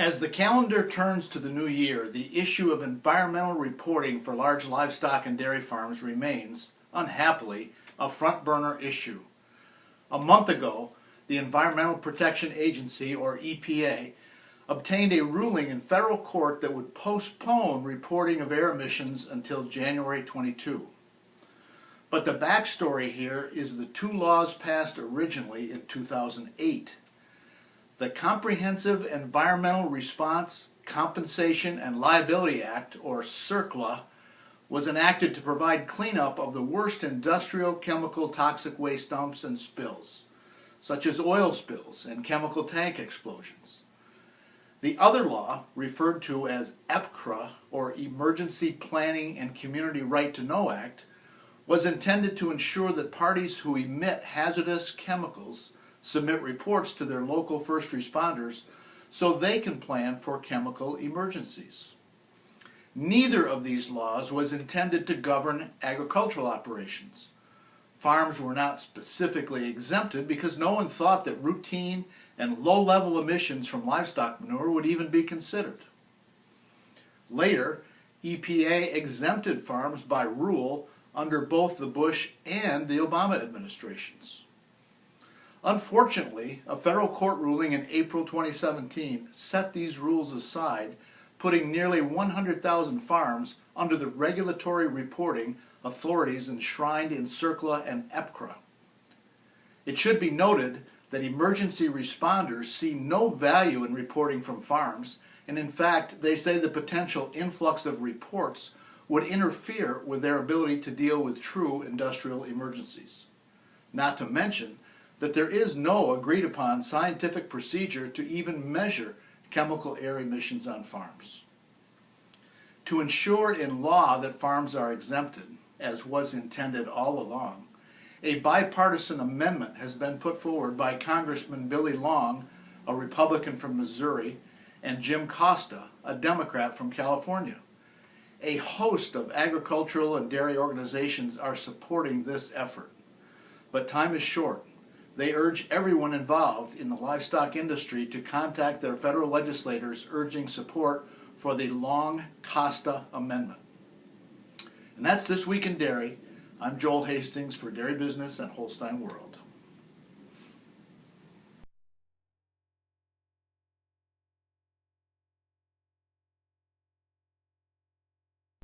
As the calendar turns to the new year, the issue of environmental reporting for large livestock and dairy farms remains, unhappily, a front burner issue. A month ago, the Environmental Protection Agency, or EPA, obtained a ruling in federal court that would postpone reporting of air emissions until January 22. But the backstory here is the two laws passed originally in 2008. The Comprehensive Environmental Response, Compensation, and Liability Act, or CERCLA, was enacted to provide cleanup of the worst industrial chemical toxic waste dumps and spills, such as oil spills and chemical tank explosions. The other law, referred to as EPCRA, or Emergency Planning and Community Right to Know Act, was intended to ensure that parties who emit hazardous chemicals submit reports to their local first responders so they can plan for chemical emergencies. Neither of these laws was intended to govern agricultural operations. Farms were not specifically exempted because no one thought that routine and low-level emissions from livestock manure would even be considered. Later, EPA exempted farms by rule under both the Bush and the Obama administrations. Unfortunately, a federal court ruling in April 2017 set these rules aside, putting nearly 100,000 farms under the regulatory reporting authorities enshrined in CERCLA and EPCRA. It should be noted that emergency responders see no value in reporting from farms, and in fact, they say the potential influx of reports would interfere with their ability to deal with true industrial emergencies. Not to mention that there is no agreed upon scientific procedure to even measure chemical air emissions on farms. To ensure in law that farms are exempted, as was intended all along, a bipartisan amendment has been put forward by Congressman Billy Long, a Republican from Missouri, and Jim Costa, a Democrat from California. A host of agricultural and dairy organizations are supporting this effort. But time is short. They urge everyone involved in the livestock industry to contact their federal legislators urging support for the Long-Costa Amendment. And that's This Week in Dairy. I'm Joel Hastings for Dairy Business and Holstein World.